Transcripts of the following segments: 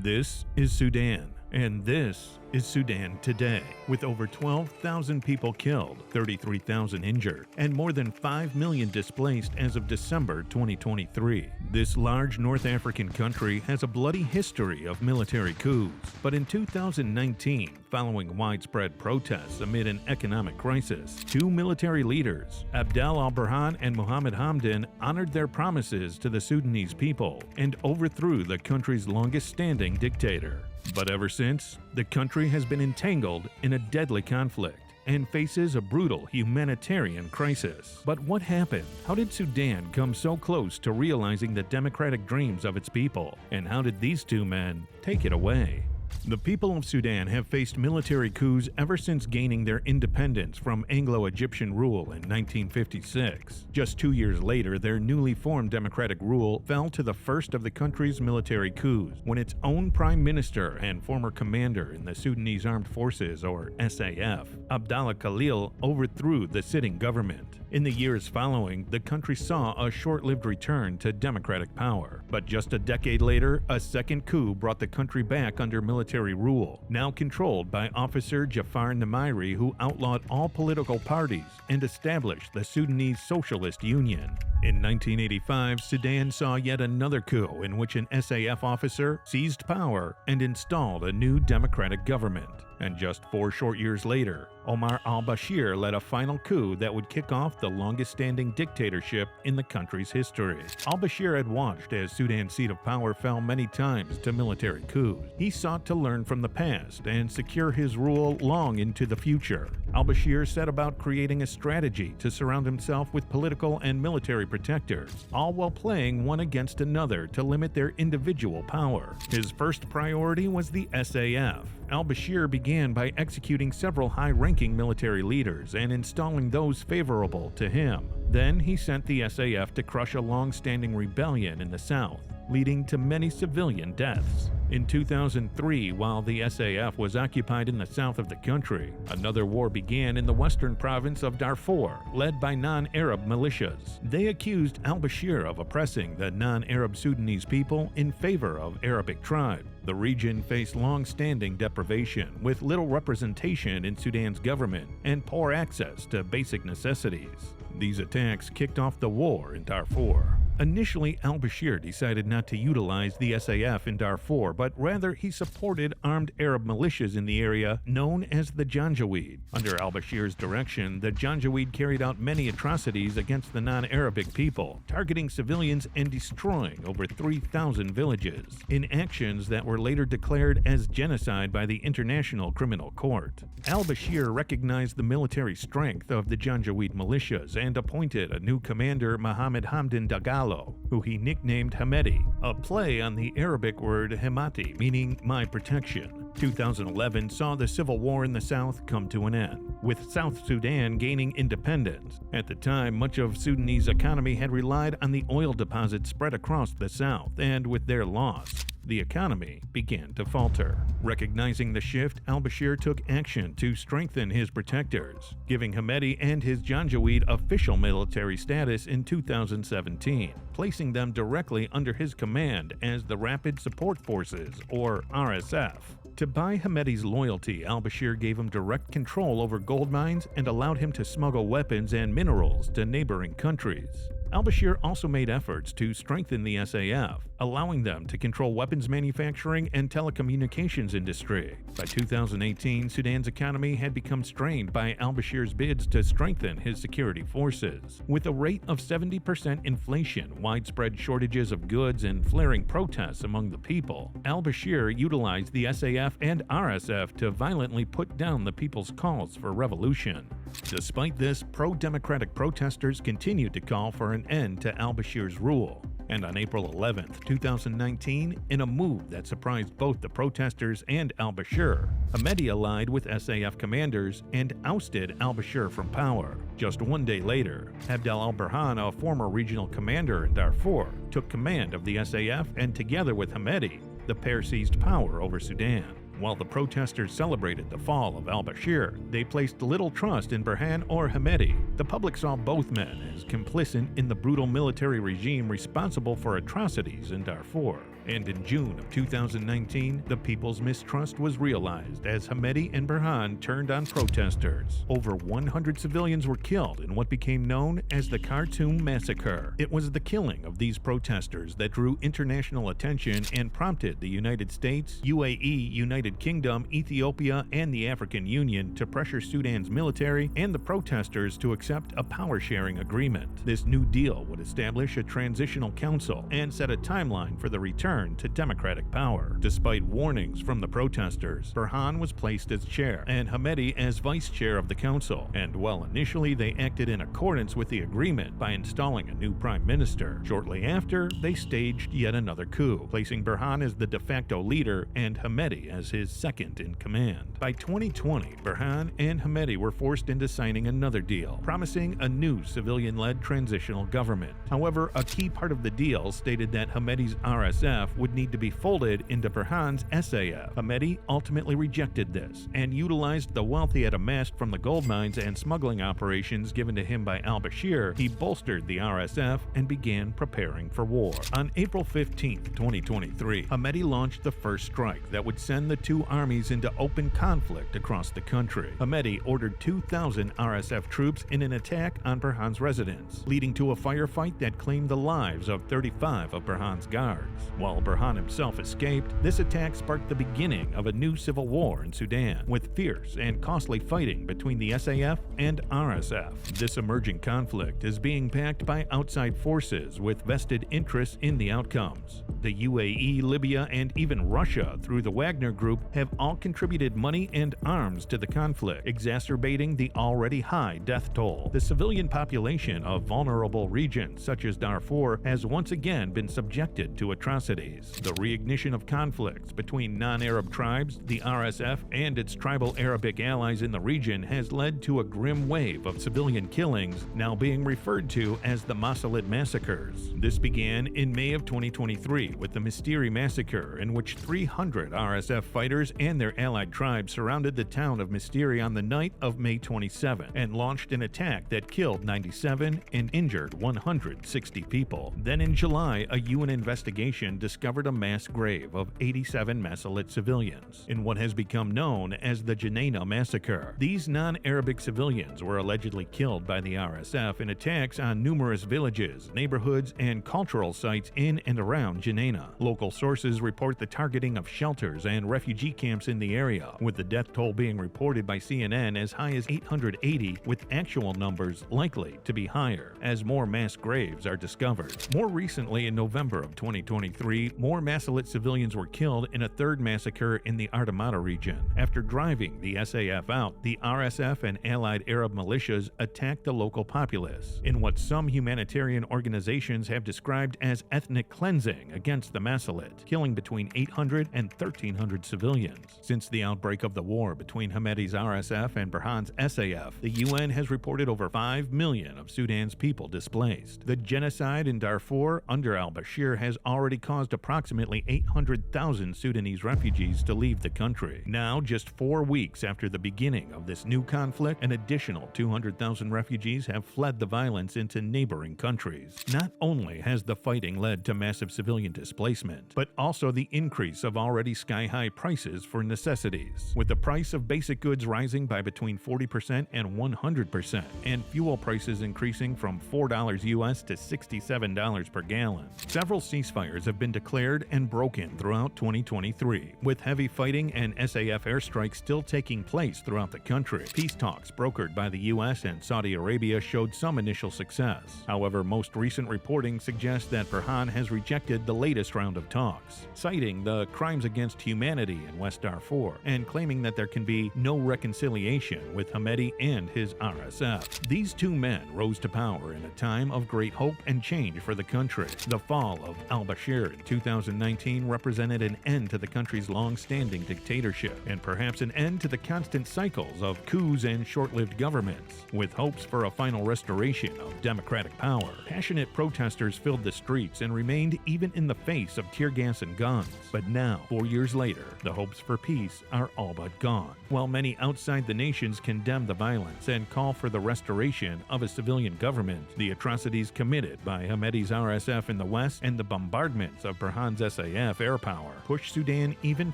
This is Sudan, and this is Sudan today, with over 12,000 people killed, 33,000 injured, and more than 5 million displaced as of December 2023. This large North African country has a bloody history of military coups, but in 2019, following widespread protests amid an economic crisis, two military leaders, Abdel al-Burhan and Mohamed Hamdan, honored their promises to the Sudanese people and overthrew the country's longest-standing dictator. But ever since, the country has been entangled in a deadly conflict and faces a brutal humanitarian crisis. But what happened? How did Sudan come so close to realizing the democratic dreams of its people? And how did these two men take it away? The people of Sudan have faced military coups ever since gaining their independence from Anglo-Egyptian rule in 1956. Just 2 years later, their newly formed democratic rule fell to the first of the country's military coups, when its own prime minister and former commander in the Sudanese Armed Forces, or SAF, Abdel Khalil, overthrew the sitting government. In the years following, the country saw a short-lived return to democratic power. But just a decade later, a second coup brought the country back under military rule, now controlled by officer Jafar Namairi, who outlawed all political parties and established the Sudanese Socialist Union. In 1985, Sudan saw yet another coup in which an SAF officer seized power and installed a new democratic government. And just 4 short years later, al-Bashir led a final coup that would kick off the longest-standing dictatorship in the country's history. Al-Bashir had watched as Sudan's seat of power fell many times to military coups. He sought to learn from the past and secure his rule long into the future. Al-Bashir set about creating a strategy to surround himself with political and military protectors, all while playing one against another to limit their individual power. His first priority was the SAF. Al-Bashir began by executing several high-ranking military leaders and installing those favorable to him. Then he sent the SAF to crush a long-standing rebellion in the south, leading to many civilian deaths. In 2003, while the SAF was occupied in the south of the country, another war began in the western province of Darfur, led by non-Arab militias. They accused al-Bashir of oppressing the non-Arab Sudanese people in favor of Arabic tribes. The region faced long-standing deprivation, with little representation in Sudan's government and poor access to basic necessities. These attacks kicked off the war in Darfur. Initially, al-Bashir decided not to utilize the SAF in Darfur, but rather he supported armed Arab militias in the area known as the Janjaweed. Under al-Bashir's direction, the Janjaweed carried out many atrocities against the non-Arabic people, targeting civilians and destroying over 3,000 villages, in actions that were later declared as genocide by the International Criminal Court. Al-Bashir recognized the military strength of the Janjaweed militias and appointed a new commander, Mohamed Hamdan Dagalo, who he nicknamed Hamedi, a play on the Arabic word Hemati, meaning my protection. 2011 saw the civil war in the south come to an end, with South Sudan gaining independence. At the time, much of Sudanese economy had relied on the oil deposits spread across the south, and with their loss, the economy began to falter. Recognizing the shift, al-Bashir took action to strengthen his protectors, giving Hamedi and his Janjaweed official military status in 2017, placing them directly under his command as the Rapid Support Forces, or RSF. To buy Hamedi's loyalty, al-Bashir gave him direct control over gold mines and allowed him to smuggle weapons and minerals to neighboring countries. Al-Bashir also made efforts to strengthen the SAF, allowing them to control weapons manufacturing and telecommunications industry. By 2018, Sudan's economy had become strained by al-Bashir's bids to strengthen his security forces. With a rate of 70% inflation, widespread shortages of goods, and flaring protests among the people, al-Bashir utilized the SAF and RSF to violently put down the people's calls for revolution. Despite this, pro-democratic protesters continued to call for an end to al-Bashir's rule. And on April 11, 2019, in a move that surprised both the protesters and al-Bashir, Hamedi allied with SAF commanders and ousted al-Bashir from power. Just 1 day later, Abdel al-Burhan, a former regional commander in Darfur, took command of the SAF, and together with Hamedi, the pair seized power over Sudan. While the protesters celebrated the fall of al-Bashir, they placed little trust in Burhan or Hamedi. The public saw both men as complicit in the brutal military regime responsible for atrocities in Darfur. And in June of 2019, the people's mistrust was realized as Hamdan and Burhan turned on protesters. Over 100 civilians were killed in what became known as the Khartoum Massacre. It was the killing of these protesters that drew international attention and prompted the United States, UAE, United Kingdom, Ethiopia, and the African Union to pressure Sudan's military and the protesters to accept a power-sharing agreement. This new deal would establish a transitional council and set a timeline for the return to democratic power. Despite warnings from the protesters, Burhan was placed as chair and Hamdan as vice chair of the council, and while initially they acted in accordance with the agreement by installing a new prime minister, shortly after they staged yet another coup, placing Burhan as the de facto leader and Hamdan as his second in command. By 2020, Burhan and Hamdan were forced into signing another deal, promising a new civilian-led transitional government. However, a key part of the deal stated that Hamdan's RSF would need to be folded into Burhan's SAF. Hamdan ultimately rejected this and utilized the wealth he had amassed from the gold mines and smuggling operations given to him by al-Bashir. He bolstered the RSF and began preparing for war. On April 15, 2023, Hamdan launched the first strike that would send the two armies into open conflict across the country. Hamdan ordered 2,000 RSF troops in an attack on Burhan's residence, leading to a firefight that claimed the lives of 35 of Burhan's guards. While Burhan himself escaped, this attack sparked the beginning of a new civil war in Sudan, with fierce and costly fighting between the SAF and RSF. This emerging conflict is being backed by outside forces with vested interests in the outcomes. The UAE, Libya, and even Russia, through the Wagner Group, have all contributed money and arms to the conflict, exacerbating the already high death toll. The civilian population of vulnerable regions such as Darfur has once again been subjected to atrocities. The reignition of conflicts between non-Arab tribes, the RSF, and its tribal Arabic allies in the region has led to a grim wave of civilian killings, now being referred to as the Massalit massacres. This began in May of 2023 with the Mistiri massacre, in which 300 RSF fighters and their allied tribes surrounded the town of Mistiri on the night of May 27 and launched an attack that killed 97 and injured 160 people. Then in July, a UN investigation discovered a mass grave of 87 Massalit civilians in what has become known as the Jenaina massacre. These non-Arabic civilians were allegedly killed by the RSF in attacks on numerous villages, neighborhoods, and cultural sites in and around Jenaina. Local sources report the targeting of shelters and refugee camps in the area, with the death toll being reported by CNN as high as 880, with actual numbers likely to be higher as more mass graves are discovered. More recently, in November of 2023, more Massalit civilians were killed in a third massacre in the Artamata region. After driving the SAF out, the RSF and allied Arab militias attacked the local populace in what some humanitarian organizations have described as ethnic cleansing against the Massalit, killing between 800 and 1,300 civilians. Since the outbreak of the war between Hamdan's RSF and Burhan's SAF, the UN has reported over 5 million of Sudan's people displaced. The genocide in Darfur under al-Bashir has already caused approximately 800,000 Sudanese refugees to leave the country. Now, just 4 weeks after the beginning of this new conflict, an additional 200,000 refugees have fled the violence into neighboring countries. Not only has the fighting led to massive civilian displacement, but also the increase of already sky-high prices for necessities, with the price of basic goods rising by between 40% and 100%, and fuel prices increasing from $4 US to $67 per gallon. Several ceasefires have been declared and broken throughout 2023, with heavy fighting and SAF airstrikes still taking place throughout the country. Peace talks brokered by the US and Saudi Arabia showed some initial success. However, most recent reporting suggests that Burhan has rejected the latest round of talks, citing the crimes against humanity in West Darfur and claiming that there can be no reconciliation with Hamdan and his RSF. These two men rose to power in a time of great hope and change for the country. The fall of al-Bashir in 2019 represented an end to the country's long-standing dictatorship and perhaps an end to the constant cycles of coups and short-lived governments. With hopes for a final restoration of democratic power, passionate protesters filled the streets and remained even in the face of tear gas and guns. But now, 4 years later, the hopes for peace are all but gone. While many outside the nations condemn the violence and call for the restoration of a civilian government, the atrocities committed by Hamdan's RSF in the West and the bombardments of al-Burhan's SAF air power pushed Sudan even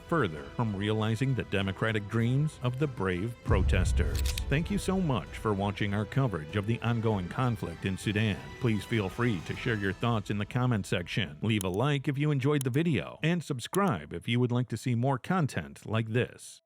further from realizing the democratic dreams of the brave protesters. Thank you so much for watching our coverage of the ongoing conflict in Sudan. Please feel free to share your thoughts in the comment section. Leave a like if you enjoyed the video, and subscribe if you would like to see more content like this.